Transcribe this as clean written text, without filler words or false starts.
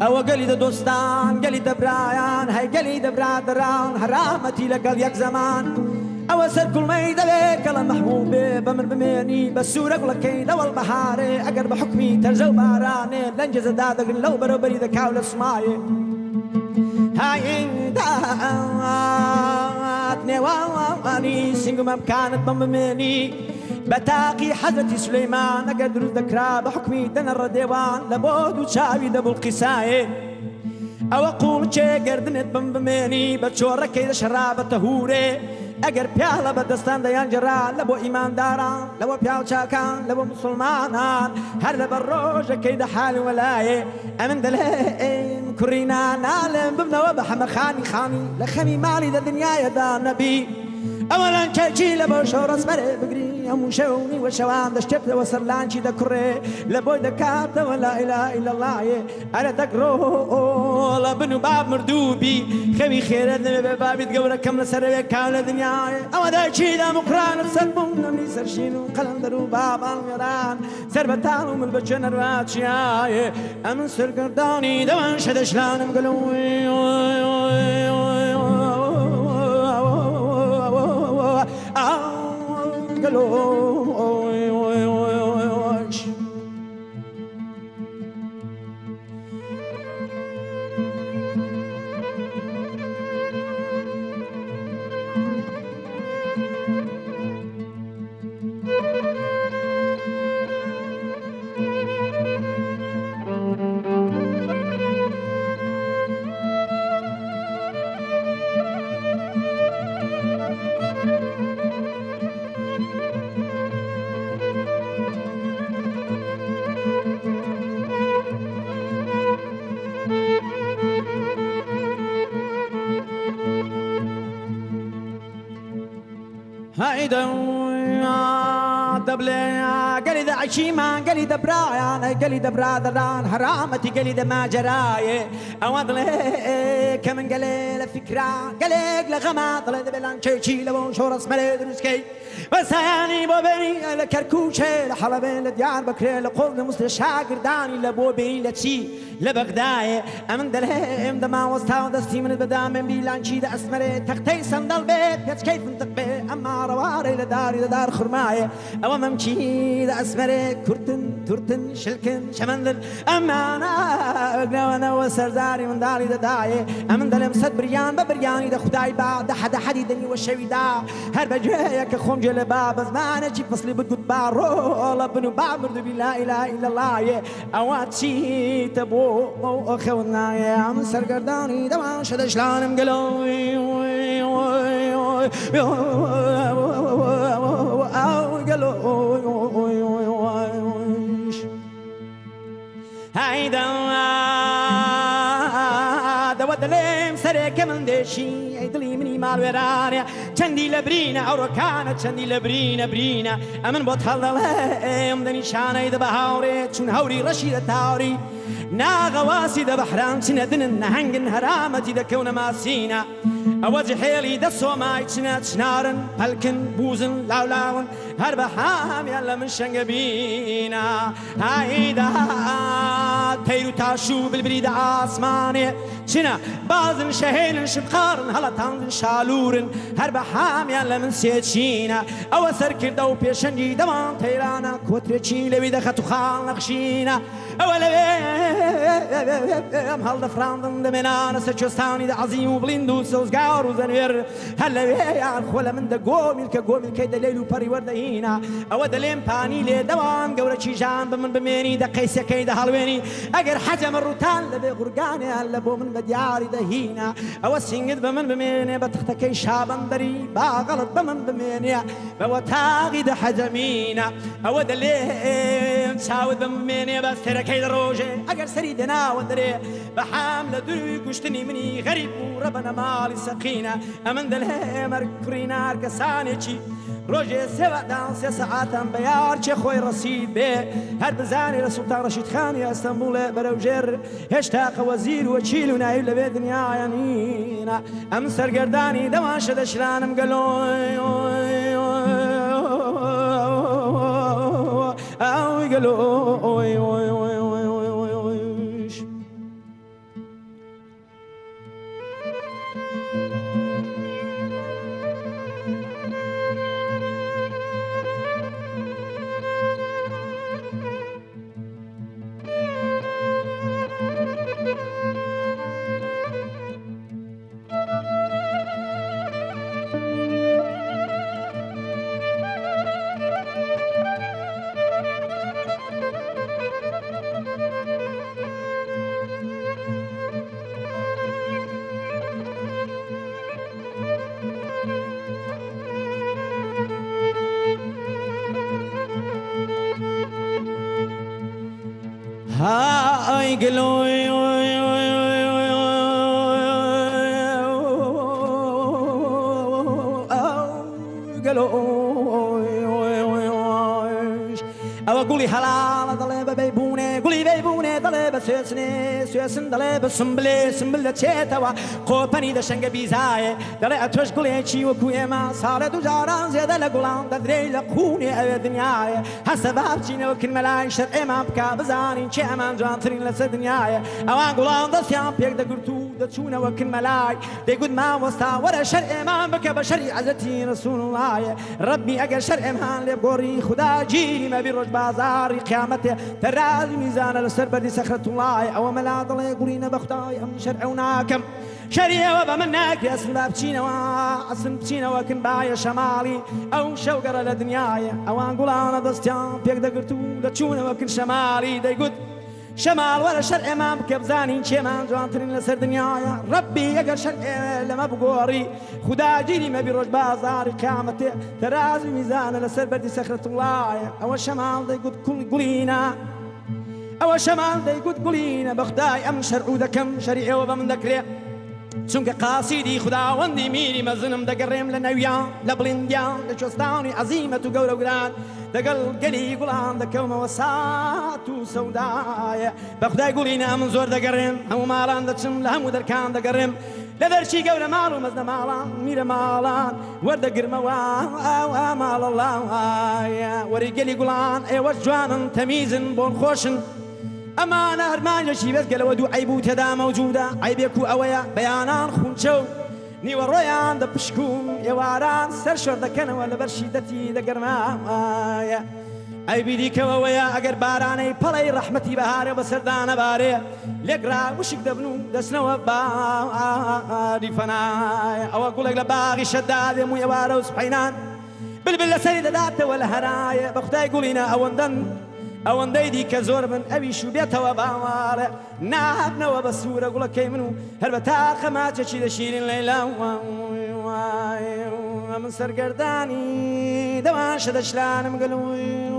او قلي دوستان قلي برايان هاي قلي برادران حرامتي لقل يك زمان او سر كل ميدة لك المحبوب بمر بميني بسورة قل كيدة والبحاري اقر بحكمي ترزو باراني لنجز دادق لو بربري ذكاو لسماي هاي داتني واني سنقم كانت بمبميني بتاقي حضرة سليمان أقدر ذكرى بحكمي دنا الرديوان لبود وشاوي دبو القساية أو أقول شي قردنت بمبميني بتشورة كيدا شرابة تهوري أقر بيالا بدستان ديان جرال لبو إيمان داران لبو بيال شاكان لبو مسلمانان هر لبروجة كيدا حالي ولاية أمن دلين كورينا نالم بمنا وبحمر خاني لخمي مالي دا دنيا يدا نبي اولا چی لبو شورس بره بگری همون شونی و شوان دشتت و سرلانچی دکره لبوی دکات و لا اله الا الله اره دکرو لبنو باب مردوبی خوی خیرت نمی بابی دگوره کم لسر کامل دنیای اما دا چی دا مقران سربون نمنی سرشینو قلم درو باب آمیران سربتانو مل بچن رواتشیای امن سرگردانی دوان شدشلانم گلوی قلوش هايدا دبلي قلي دا عشيما قلي دا برايان قلي دا برادران حرامتي قلي دا ما جراي اوادلي كمن قلي لفكرة قلي لغما طلي دا بلان شي لبون شورس ملي درسكي بس يعني بوبي لكركوشة لحلبي لديار بكري لقوم لمستشاقر داني لبوبي لتشي لبغداي امن دلهم دما وستاو دستي من البدا من بيلانشي دا اسمري تختي صندل بيت يتش كيف انتقبي اما رواري لداري لدار خرماي او ممشي دا اسمري كرتن ترتن شلكن شمندل اما انا وانا وسرداري من داري دا داي امن دلهم صد بريان ببرياني دا خداي بعد حدا حديدني والشوي دا هر بجيك خم جل باب زمان اجي فصلي بتقول بارو لبنو بعمر لا اله الا الله اواتشي تبو اخونا يا عم سرقرداني دما شد شلانم قلوي هيدا دودلم سرك من دشي ايدلي مني مال ورانيا چندي لبرينا اوركانا چندي لبرينا برينا امن بوتحلل ام دني شاني د بهاوري چون هوري رشيد تاوري ناغواسي د بحرام سندن نهنگ حرامتي د كون ماسينا ئەوە جحێڵی دەسۆمای چنە چنارن پەلکن بوزن لاولاون هەر بە حامیان لە من شەنگە بینە هایدا تەیر و تاش و بلبری دە ئاسمانێ چنە بازن شەهێنن شبقارن هەڵەتاندن شالورن هەر بە حامیان لە من سێچینە ئەوە سەرکردە و پێشەنگی دەمان تەیرانە کۆترێکی لەوی دەخەت و خاڵ نەخشینە ئەوە لەوێ ئەم هەڵدەفراندن دەمێنانە سەر کوێستانی دە عەزیم و بڵیند و سەوزگار و زەنوێر هەر لەوێ یان خۆ لە من دە گۆمیلکە گۆمیلکەی دەلێل و پەڕی وەردەهینە ئەوە دەلێم پانی لێ دەوان گەورەکی ژان بە من بمێنی دە قەیسەکەی دە هەڵوێنی ئەگەر حەجەمە ڕوتان لەبێ غورگانیان لە بۆ من بە دیاری دەهینە ئەوە سینگت بە من بمێنێ بە تەختەکەی شابەندەری باغەڵت بە من بمێنێ بەوە تاغی دە حەجەمینە ئەوە دەلێم چاوت بمێنێ بە ستێرەکەی دە ڕۆژێ ئەگەر سەری دەناوە دەرێ بە حام لە دووی گوشتنی منی غەریب و ڕەبەنە ماڵی سەقینە ئەمن دەلێ مەرکوڕی نار کەسانێکی ڕۆژێ سێوەدان سێ سەعاتان بە یار چێ خۆی ڕەسید بێ هەر بزانێ لە سوڵتان ڕەشید خانی ئەستەمبوڵێ بەرەو ژێر هێشتا قەوەزیر و وەکیل و نایب لەبێ دنیایە نینە ئەم سەرگەردانی دەماشە دەشرانم گەلۆی ئەوی گەلۆی هاي قلوي ئەوە گوڵی هەڵاڵە دەڵێ بە بەیبوونێ گوڵی بەیبوونێ دەڵێ بە سوێسنێ سوێسن دەڵێ بە سمبلێ سمبل دەچێتەوە کۆپەنی دەشەنگە بیزایە دەڵێ ئەتۆش گوڵێکی وەکو ئێمە ساڵێ دوو جاران زێدە لە گوڵان دەدرێی لە قوونێ ئەوێ دنیایە هەستە با بچینەوە کرمەلای شەر ئێمان بکا بزانین چێ ئەمان جوانترین لەسەر دنیایە ئەوان گوڵان دەستیان پێک دەگرت و دەچوونەوە کرمەلای دەیگوت مامۆستا وەرە شەر ئێمان بکە بە شەری عەزەتی ڕەسوول اللهە ڕەبی ئەگەر شەر ئێمان لێ بگۆڕی خوددا گیری مەبی ڕۆژ بازاری قیامەتێ تەرازی میزانە لەسەر بەردی سەخرەت اللهە ئەوە مەلا دەڵێ گوڵینە بە خودای ئەم شەر ئەو ناکەم شەریەوە بە من ناکرێ ئەسن با بچینەوە ئەسن بچینەوە کن باە شەماڵی ئەو شەوگەڕە لە دنیایە ئەوان گوڵانە دەستیان پێک دەگرت و دەچوونەوە کن شەماڵی دەیگوت شەماڵ وەرە شەر ئێمان بکە بزانین چێمان جوانترین لەسەر دنیایە ڕەبی ئەگەر شەر لەمە بگۆڕی خوددا گیری مەبی ڕۆژ بازاری قیامەتێ تەرازی میزانە لەسەر بەردی سەخرەت اللهە ئەوە شەماڵ دەیگوت گوڵینە ئەوە شەماڵ دەیگوت گوڵینە بە خودای ئەم شەرعوو دەکەم شەری ئێوە بە من دەکرێ چونکە قاسیدی خداوەندی میری مەزنم دەگەڕێم لە نەویان لە بڵندیان لە کوێستانی عەزیمەت و گەورە و گران دەگەڵ گەلی گوڵان دەکەمەوە سات و سەودایە بە خودای گوڵینە من زۆر دەگەڕێم هەموو ماڵان دەچم لە هەموو دەرکان دەگەڕێم لە دەرچی گەورە ماڵ و مەزنە ماڵان میرە ماڵان وەردەگرمەوە ئەوە ماڵەڵاوایە وەری گەلی گوڵان ئێوەش جوانن تەمیزن بۆن خۆشن ئەمانە هەرمانجێکی بێزگەلەوە دوو عیب و تێدا مەوجودە عیبێک و ئەوەیە بەیانان خونچە و نیوەڕۆیان دەپشکون ئێواران سەر شۆر دەکەنەوە لەبەر شیدەتی دەگەرمایە عیبی دیکەوەیە ئەگەر بارانەی پەڵەی ڕەحمەتی بەهارێ بەسەردانە بارێ لێگرا وشک دەبن و دەستنەوە باری فەنایە ئەوە گوڵێک لە باغی شەددا دێم و ئێوارە و سپەینان بلبل لەسەری دەداتەوە لە هەرایە بە خودای گوڵینە ئەوەندەن ئەوەندەی دیکە زۆر بن ئەویش و بێتەوە باوارە نابنەوە بە سوورە گوڵەکەی من و هەر بە تاقە ماچەکی دەشیرین لەیلا من سەرگەردانی دەوان شەدەشلانم گەلووی